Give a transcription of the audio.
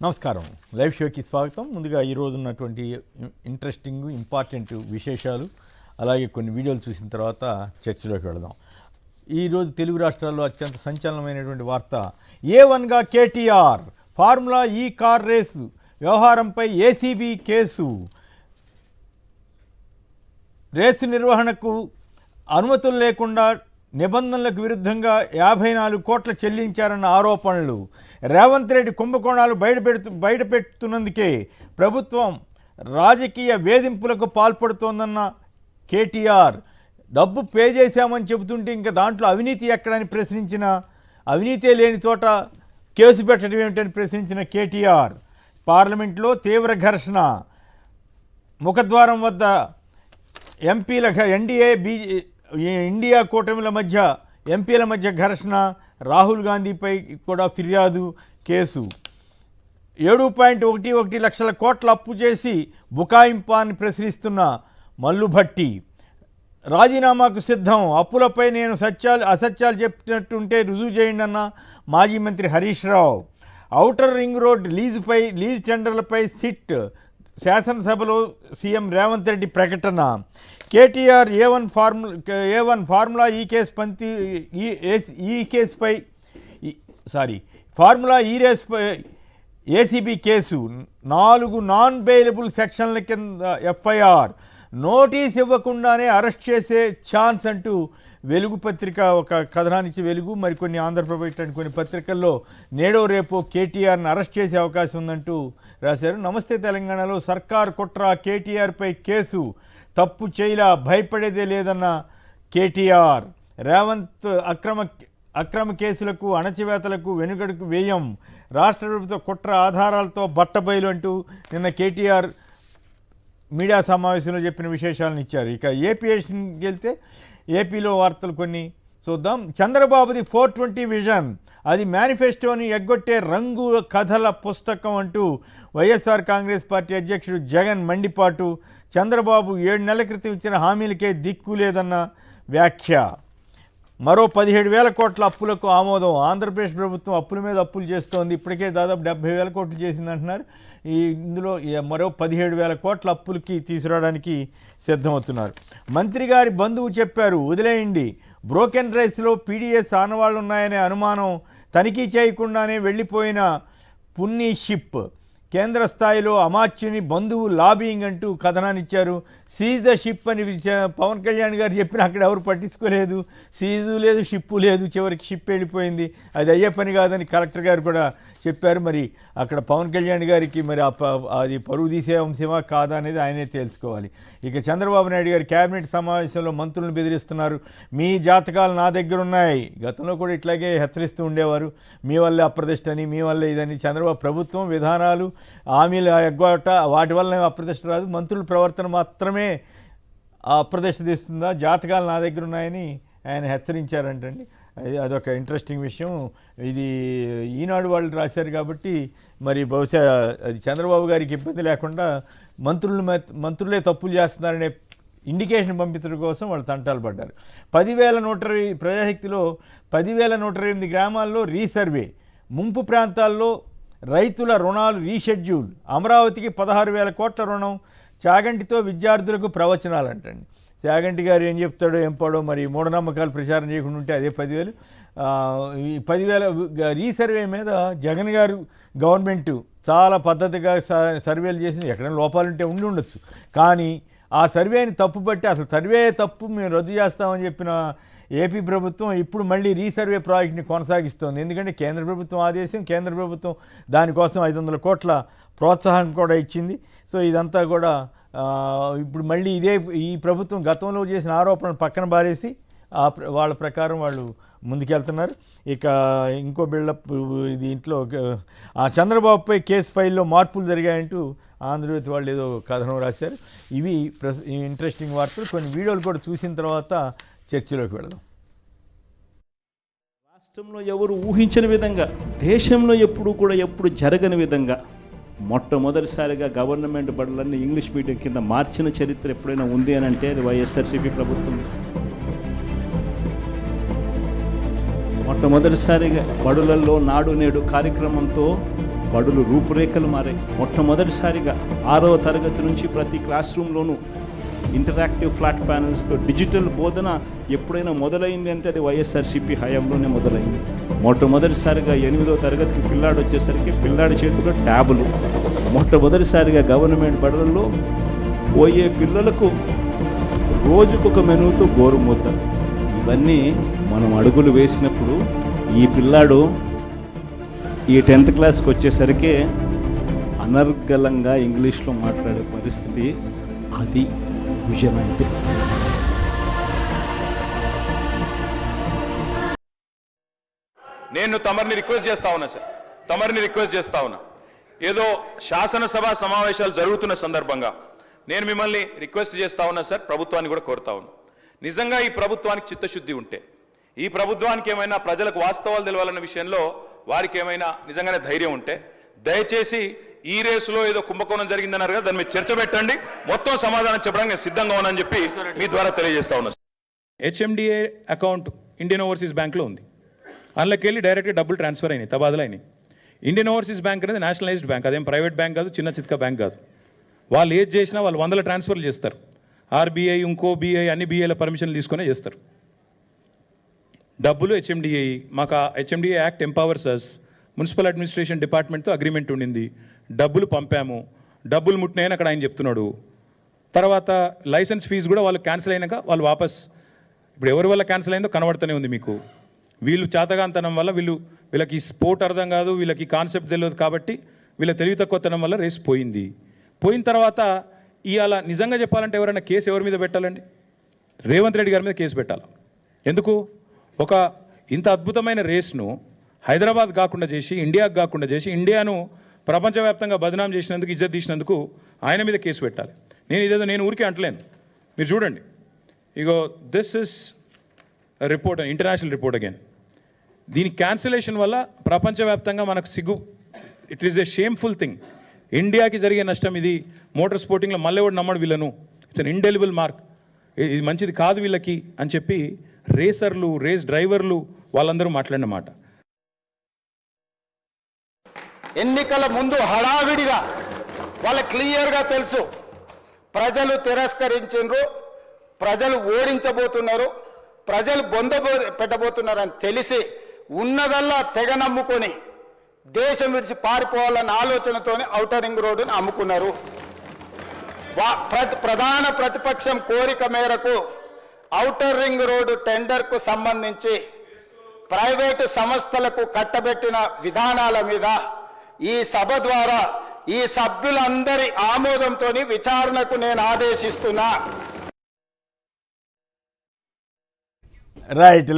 నమస్కారం. లైవ్ షోకి స్వాగతం. ముందుగా ఈరోజు ఉన్నటువంటి ఇంట్రెస్టింగ్ ఇంపార్టెంట్ విశేషాలు అలాగే కొన్ని వీడియోలు చూసిన తర్వాత చర్చలోకి వెళదాం. ఈరోజు తెలుగు రాష్ట్రాల్లో అత్యంత సంచలనమైనటువంటి వార్త, A1గా కేటీఆర్, ఫార్ములా ఈ కార్ రేసు వ్యవహారంపై ఏసీబీ కేసు, రేసు నిర్వహణకు అనుమతులు లేకుండా నిబంధనలకు విరుద్ధంగా 54 కోట్లు చెల్లించారన్న ఆరోపణలు, రేవంత్ రెడ్డి కుంభకోణాలు బయటపెడుతున్నందుకే ప్రభుత్వం రాజకీయ వేధింపులకు పాల్పడుతోందన్న కేటీఆర్, డబ్బు పే చేశామని చెబుతుంటే ఇంకా దాంట్లో అవినీతి ఎక్కడని ప్రశ్నించిన, అవినీతే లేని చోట కేసు పెట్టడం ఏమిటని ప్రశ్నించిన కేటీఆర్, పార్లమెంట్లో తీవ్ర ఘర్షణ, ముఖద్వారం వద్ద ఎంపీల ఇండియా కూటమిల మధ్య ఎంపీల మధ్య ఘర్షణ, రాహుల్ గాంధీపై కూడా ఫిర్యాదు కేసు, 7.11 లక్షల కోట్ల అప్పు చేసి బుకాయింపాన్ని ప్రశ్నిస్తున్న మల్లుభట్టి, రాజీనామాకు సిద్ధం, అప్పులపై నేను అసత్యాలు చెప్పినట్టుంటే రుజువు చేయండి అన్న మాజీ మంత్రి Harish Rao, outer ring road lease టెండర్లపై సిట్, శాసనసభలో సీఎం రేవంత్ రెడ్డి ప్రకటన, KTR A1 formula formula E రేసుపై ఏసీబీ కేసు, 4 నాన్ బెయిలబుల్ సెక్షన్ల కింద ఎఫ్ఐఆర్, నోటీస్ ఇవ్వకుండానే అరెస్ట్ చేసే ఛాన్స్ అంటూ వెలుగు పత్రిక ఒక కథనానికి వెలుగు, మరికొన్ని ఆంధ్రప్రభ కొన్ని పత్రికల్లో నేడో రేపో కేటీఆర్ని అరెస్ట్ చేసే అవకాశం ఉందంటూ రాశారు. నమస్తే తెలంగాణలో సర్కార్ కుట్ర, కేటీఆర్పై కేసు, తప్పు చేయలా, భయపడేదే లేదన్న కేటీఆర్, రేవంత్ అక్రమ కేసులకు అణచివేతలకు వెనుకడుకు వేయం, రాష్ట్ర ప్రభుత్వ కుట్ర ఆధారాలతో బట్టబయలు అంటూ నిన్న కేటీఆర్ మీడియా సమావేశంలో చెప్పిన విశేషాలను ఇచ్చారు. ఇక ఏపీ వెళ్తే ఏపీలో వార్తలు కొన్ని చూద్దాం. చంద్రబాబుది 420 విజన్, అది మేనిఫెస్టోని ఎగ్గొట్టే రంగు కథల పుస్తకం అంటూ వైఎస్ఆర్ కాంగ్రెస్ పార్టీ అధ్యక్షుడు జగన్ మండిపాటు, చంద్రబాబు 7 నెలల క్రితం ఇచ్చిన హామీలకే దిక్కు లేదన్న వ్యాఖ్య, మరో 17,000 కోట్ల అప్పులకు ఆమోదం, ఆంధ్రప్రదేశ్ ప్రభుత్వం అప్పుల మీద అప్పులు చేస్తోంది, ఇప్పటికే దాదాపు 70,000 కోట్లు చేసిందంటున్నారు. ఇందులో మరో 17,000 కోట్ల అప్పులకి తీసుకురావడానికి సిద్ధమవుతున్నారు. మంత్రి గారి బంధువు చెప్పారు వదిలేయండి, బ్రోకెన్ రైస్లో పీడీఎస్ ఆనవాళ్లు ఉన్నాయనే అనుమానం, తనిఖీ చేయకుండానే వెళ్ళిపోయిన పున్నీ షిప్, కేంద్ర స్థాయిలో అమాత్యుని బంధువు లాబింగ్ అంటూ కథనాన్నిచ్చారు. సీజ్ ద షిప్ అని పవన్ కళ్యాణ్ గారు చెప్పిన అక్కడ ఎవరు పట్టించుకోలేదు, సీజు లేదు షిప్పు లేదు, చివరికి షిప్ వెళ్ళిపోయింది, అది అయ్యే పని కాదని కలెక్టర్ గారు కూడా చెప్పారు. మరి అక్కడ పవన్ కళ్యాణ్ గారికి మరి అది పరువు తీసే అంశమా కాదా అనేది ఆయనే తెలుసుకోవాలి. ఇక చంద్రబాబు నాయుడు గారు కేబినెట్ సమావేశంలో మంత్రులను బెదిరిస్తున్నారు, మీ జాతకాలు నా దగ్గర ఉన్నాయి, గతంలో కూడా ఇట్లాగే హెచ్చరిస్తూ ఉండేవారు, మీ వల్లే అప్రదిష్ట అని, మీ వల్లే ఇదని. చంద్రబాబు ప్రభుత్వం విధానాలు హామీలు ఎగ్గొట్ట వాటి వల్ల అప్రదిష్ట రాదు, మంత్రుల ప్రవర్తన మాత్రమే అప్రదిష్ట తీస్తుందా, జాతకాలు నా దగ్గర ఉన్నాయని ఆయన హెచ్చరించారంటండి. అదొక ఇంట్రెస్టింగ్ విషయం. ఇది ఈనాడు వాళ్ళు రాశారు కాబట్టి మరి బహుశా అది చంద్రబాబు గారికి ఇబ్బంది లేకుండా మంత్రులే తప్పులు చేస్తున్నారనే ఇండికేషన్ పంపించడం కోసం వాళ్ళు తంటాలు పడ్డారు. 10,120 ప్రజాశక్తిలో 10,128 గ్రామాల్లో రీసర్వే, ముంపు ప్రాంతాల్లో రైతుల రుణాలు రీషెడ్యూల్, అమరావతికి 16,000 కోట్ల రుణం, చాగంటితో విద్యార్థులకు ప్రవచనాలంటండి. చాగంటి గారు ఏం చెప్తాడో ఏం పాడో, మరి మూఢనమ్మకాలు ప్రచారం చేయకుండా ఉంటే అదే 10,000. ఈ 10,000 రీసర్వే మీద జగన్ గారు గవర్నమెంట్ చాలా పద్ధతిగా సర్వేలు చేసి ఎక్కడైనా లోపాలుంటే ఉండొచ్చు, కానీ ఆ సర్వేని తప్పుపట్టి అసలు సర్వే తప్పు మేము రద్దు చేస్తామని చెప్పిన ఏపీ ప్రభుత్వం ఇప్పుడు మళ్ళీ రీసర్వే ప్రాజెక్ట్ని కొనసాగిస్తోంది. ఎందుకంటే కేంద్ర ప్రభుత్వం ఆదేశం, కేంద్ర ప్రభుత్వం దానికోసం 500 కోట్ల ప్రోత్సాహం కూడా ఇచ్చింది. సో ఇదంతా కూడా ఇప్పుడు మళ్ళీ ఈ ప్రభుత్వం గతంలో చేసిన ఆరోపణలు పక్కన బారేసి వాళ్ళ ప్రకారం వాళ్ళు ముందుకెళ్తున్నారు. ఇక ఇంకో బిల్డప్ దీంట్లో చంద్రబాబుపై కేసు ఫైల్లో మార్పులు జరిగాయంటూ ఆంధ్రజ్యోతి వాళ్ళు ఏదో కథనం రాశారు. ఇవి ఇంట్రెస్టింగ్ వార్తలు. కొన్ని వీడియోలు కూడా చూసిన తర్వాత చర్చలోకి వెళదాం. రాష్ట్రంలో ఎవరు ఊహించిన విధంగా, దేశంలో ఎప్పుడు జరగని విధంగా మొట్టమొదటిసారిగా గవర్నమెంట్ బడులన్నీ ఇంగ్లీష్ మీడియం కింద మార్చిన చరిత్ర ఎప్పుడైనా ఉంది అని అంటే అది వైఎస్ఆర్సీపీ ప్రభుత్వం. మొట్టమొదటిసారిగా బడులలో నాడు నేడు కార్యక్రమంతో బడులు రూపురేఖలు మారాయి. మొట్టమొదటిసారిగా 6వ తరగతి నుంచి ప్రతి క్లాస్ రూమ్లోనూ ఇంటరాక్టివ్ ఫ్లాట్ ప్యానల్స్తో డిజిటల్ బోధన ఎప్పుడైనా మొదలైంది అంటే అది వైఎస్ఆర్సీపీ హయాంలోనే మొదలైంది. మొట్టమొదటిసారిగా 8వ తరగతికి పిల్లాడు వచ్చేసరికి పిల్లాడి చేతిలో ట్యాబులు. మొట్టమొదటిసారిగా గవర్నమెంట్ బడులలో పోయే పిల్లలకు రోజుకొక మెనూతో గోరుముద్ద. ఇవన్నీ మనం అడుగులు వేసినప్పుడు ఈ పిల్లాడు ఈ 10th క్లాస్కి వచ్చేసరికి అనర్గళంగా ఇంగ్లీష్లో మాట్లాడే పరిస్థితి. అది విజయం అంటే. నేను తమరిని రిక్వెస్ట్ చేస్తా ఉన్నా ఏదో శాసనసభ సమావేశాలు జరుగుతున్న సందర్భంగా నేను మిమ్మల్ని రిక్వెస్ట్ చేస్తా ఉన్నా సార్, ప్రభుత్వాన్ని కూడా కోరుతా ఉన్నా. నిజంగా ఈ ప్రభుత్వానికి చిత్తశుద్ధి ఉంటే, ఈ ప్రభుత్వానికి ఏమైనా ప్రజలకు వాస్తవాలు తెలవాలన్న విషయంలో వారికి ఏమైనా నిజంగానే ధైర్యం ఉంటే దయచేసి ఈ రేసులో ఏదో కుంభకోణం జరిగిందన్నారు కదా, దాని మీద చర్చ పెట్టండి. మొత్తం సమాధానం చెప్పడానికి నేను సిద్ధంగా ఉన్నానని చెప్పి మీ ద్వారా తెలియజేస్తా ఉన్నా. హెచ్ఎండిఏ అకౌంట్ ఇండియన్ ఓవర్సీస్ బ్యాంక్లో ఉంది. అందులోకి వెళ్ళి డైరెక్ట్గా డబ్బులు ట్రాన్స్ఫర్ అయినాయి, తబాదలు అయినాయి. ఇండియన్ ఓవర్సీస్ బ్యాంక్ అనేది నేషనలైజ్డ్ బ్యాంక్, అదేం ప్రైవేట్ బ్యాంక్ కాదు, చిన్న చిత్క బ్యాంక్ కాదు. వాళ్ళు ఏది చేసినా వాళ్ళు 100 ట్రాన్స్ఫర్లు చేస్తారు. ఆర్బీఐ, ఇంకో బీఐ, అన్ని బీఐల పర్మిషన్లు తీసుకునే చేస్తారు. డబ్బులు హెచ్ఎండిఏ, మాకు ఆ హెచ్ఎండిఏ యాక్ట్ ఎంపవర్స్ అస్. మున్సిపల్ అడ్మినిస్ట్రేషన్ డిపార్ట్మెంట్తో అగ్రిమెంట్ ఉండింది. డబ్బులు పంపాము, డబ్బులు ముట్టినాయని అక్కడ ఆయన చెప్తున్నాడు. తర్వాత లైసెన్స్ ఫీజు కూడా వాళ్ళు క్యాన్సిల్ అయినాక వాళ్ళు వాపస్, ఇప్పుడు ఎవరి వల్ల క్యాన్సిల్ అయిందో కనబడుతూనే ఉంది మీకు. వీళ్ళు చేతగాంతనం వల్ల వీళ్ళకి స్పోర్ట్ అర్థం కాదు, వీళ్ళకి కాన్సెప్ట్ తెలియదు కాబట్టి వీళ్ళ తెలివి తక్కువతనం వల్ల రేస్ పోయింది. పోయిన తర్వాత ఇవాళ నిజంగా చెప్పాలంటే ఎవరైనా కేసు ఎవరి మీద పెట్టాలండి? రేవంత్ రెడ్డి గారి మీద కేసు పెట్టాలి. ఎందుకు? ఒక ఇంత అద్భుతమైన రేస్ను హైదరాబాద్ కాకుండా చేసి, ఇండియాకు కాకుండా చేసి, ఇండియాను ప్రపంచవ్యాప్తంగా బదనాం చేసినందుకు, ఇజ్జత్ తీసినందుకు ఆయన మీద కేసు పెట్టాలి. నేను ఊరికే అంటలేను, మీరు చూడండి. ఇగో this is report, international report again. దీని క్యాన్సిలేషన్ వల్ల ప్రపంచవ్యాప్తంగా మనకు సిగ్గు. It is a shameful thing. ఇండియాకి జరిగే నష్టం ఇది. మోటార్ స్పోర్టింగ్లో మళ్ళీ ఎవడు నమ్మడు వీళ్ళను. It's an indelible mark. ఇది మంచిది కాదు వీళ్ళకి అని చెప్పి రేసర్లు, రేస్ డ్రైవర్లు వాళ్ళందరూ మాట్లాడిన మాట. ఎన్నికల ముందు హడావిడిగా వాళ్ళ క్లియర్గా తెలుసు, ప్రజలు తిరస్కరించారు, ప్రజలు ఓడించబోతున్నారు, ప్రజలు పెట్టబోతున్నారని తెలిసి ఉన్నదల్లా తెగ నమ్ముకొని దేశం విడిచి పారిపోవాలన్న ఆలోచనతో ఔటర్ రింగ్ రోడ్డుని అమ్ముకున్నారు. ప్రధాన ప్రతిపక్షం కోరిక మేరకు ఔటర్ రింగ్ రోడ్డు టెండర్కు సంబంధించి ప్రైవేటు సంస్థలకు కట్టబెట్టిన విధానాల మీద ఈ సభ ద్వారా ఈ సభ్యులందరి ఆమోదంతో విచారణకు నేను ఆదేశిస్తున్నా. రైట్.